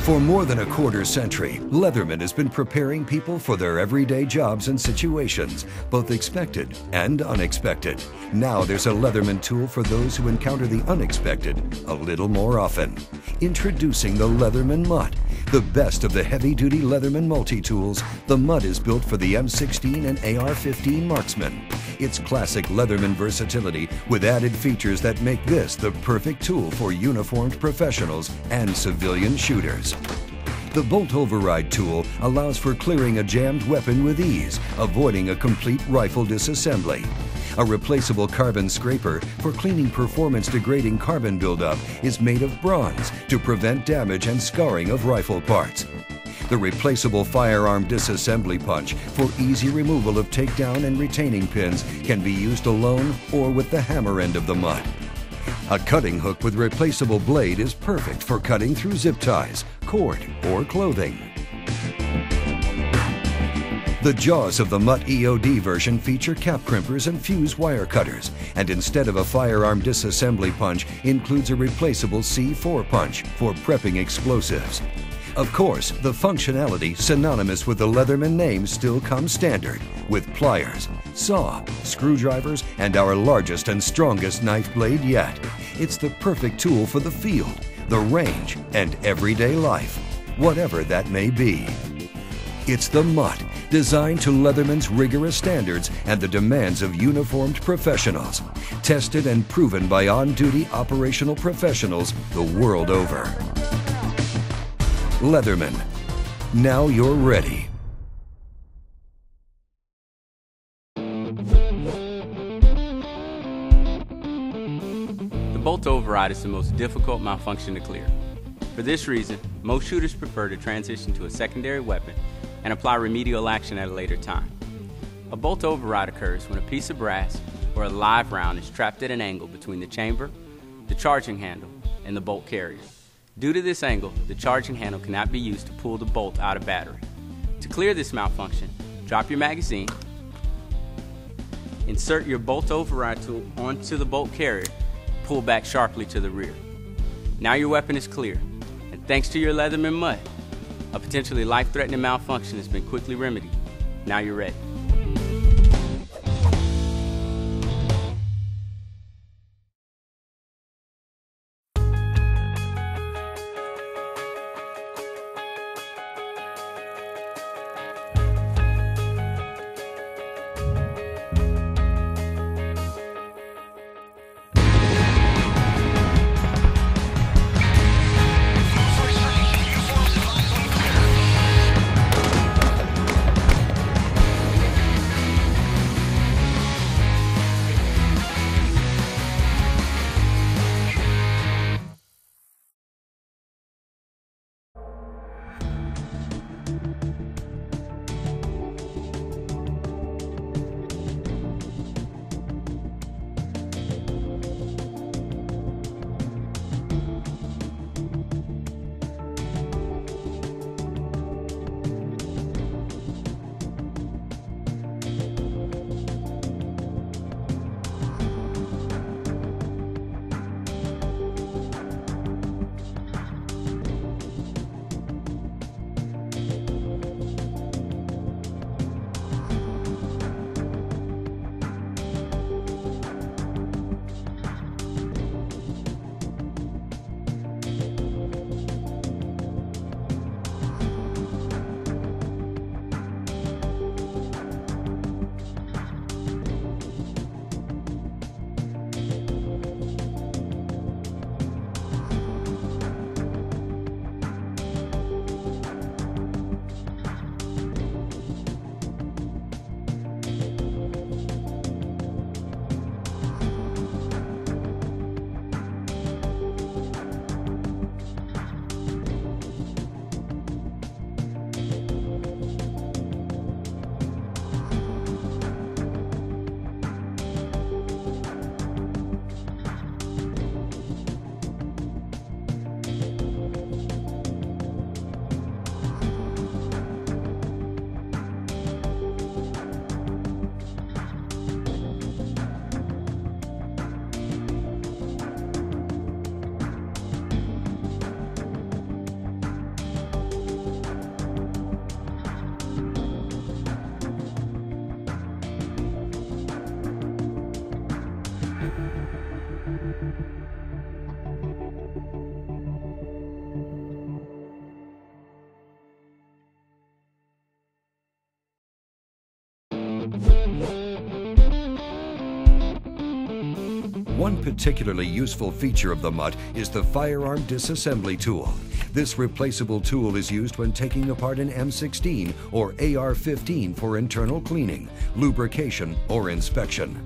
For more than a quarter century, Leatherman has been preparing people for their everyday jobs and situations, both expected and unexpected. Now there's a Leatherman tool for those who encounter the unexpected a little more often. Introducing the Leatherman Mut. The best of the heavy-duty Leatherman multi-tools, the Mut is built for the M16 and AR-15 marksman. Its classic Leatherman versatility with added features that make this the perfect tool for uniformed professionals and civilian shooters. The bolt override tool allows for clearing a jammed weapon with ease, avoiding a complete rifle disassembly. A replaceable carbon scraper for cleaning performance-degrading carbon buildup is made of bronze to prevent damage and scarring of rifle parts. The replaceable firearm disassembly punch for easy removal of takedown and retaining pins can be used alone or with the hammer end of the Mut. A cutting hook with replaceable blade is perfect for cutting through zip ties, cord, or clothing. The jaws of the Mut Eod version feature cap crimpers and fuse wire cutters, and instead of a firearm disassembly punch, includes a replaceable C4 punch for prepping explosives. Of course, the functionality synonymous with the Leatherman name still comes standard, with pliers, saw, screwdrivers, and our largest and strongest knife blade yet. It's the perfect tool for the field, the range, and everyday life, whatever that may be. It's the Mut, designed to Leatherman's rigorous standards and the demands of uniformed professionals, tested and proven by on-duty operational professionals the world over. Leatherman. Now you're ready. The bolt override is the most difficult malfunction to clear. For this reason, most shooters prefer to transition to a secondary weapon and apply remedial action at a later time. A bolt override occurs when a piece of brass or a live round is trapped at an angle between the chamber, the charging handle, and the bolt carrier. Due to this angle, the charging handle cannot be used to pull the bolt out of battery. To clear this malfunction, drop your magazine, insert your bolt override tool onto the bolt carrier, pull back sharply to the rear. Now your weapon is clear, and thanks to your Leatherman Mut, a potentially life-threatening malfunction has been quickly remedied. Now you're ready. One particularly useful feature of the Mut is the firearm disassembly tool. This replaceable tool is used when taking apart an M16 or AR-15 for internal cleaning, lubrication, or inspection.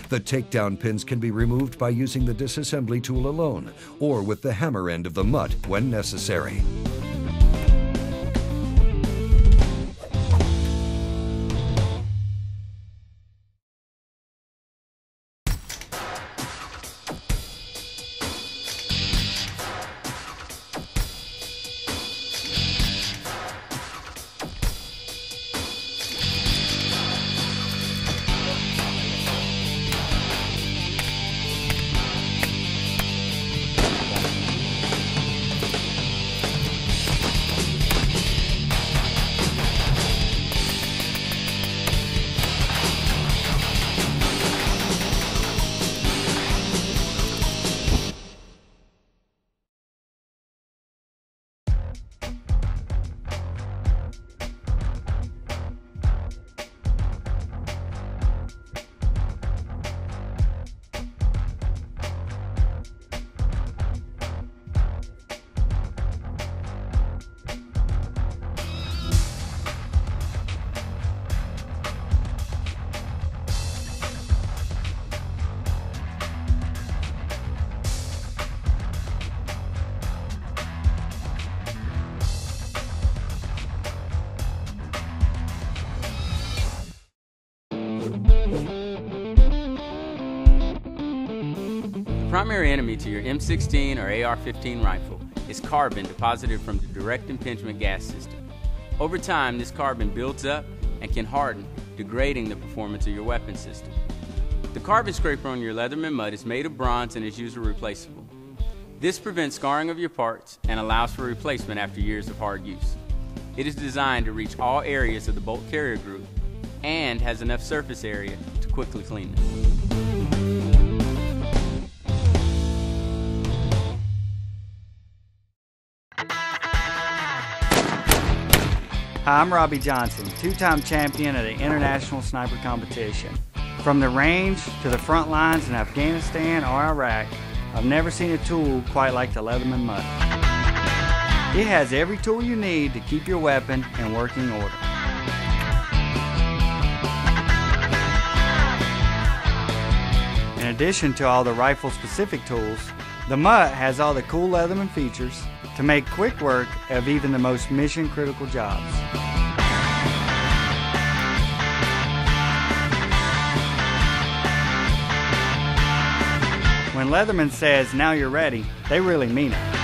The takedown pins can be removed by using the disassembly tool alone or with the hammer end of the Mut when necessary. The primary enemy to your M16 or AR-15 rifle is carbon deposited from the direct impingement gas system. Over time, this carbon builds up and can harden, degrading the performance of your weapon system. The carbon scraper on your Leatherman Mut is made of bronze and is user replaceable. This prevents scarring of your parts and allows for replacement after years of hard use. It is designed to reach all areas of the bolt carrier group and has enough surface area to quickly clean them. Hi, I'm Robbie Johnson, two-time champion at an international sniper competition. From the range to the front lines in Afghanistan or Iraq, I've never seen a tool quite like the Leatherman Mut. It has every tool you need to keep your weapon in working order. In addition to all the rifle-specific tools, the Mut has all the cool Leatherman features to make quick work of even the most mission-critical jobs. When Leatherman says, "Now you're ready," they really mean it.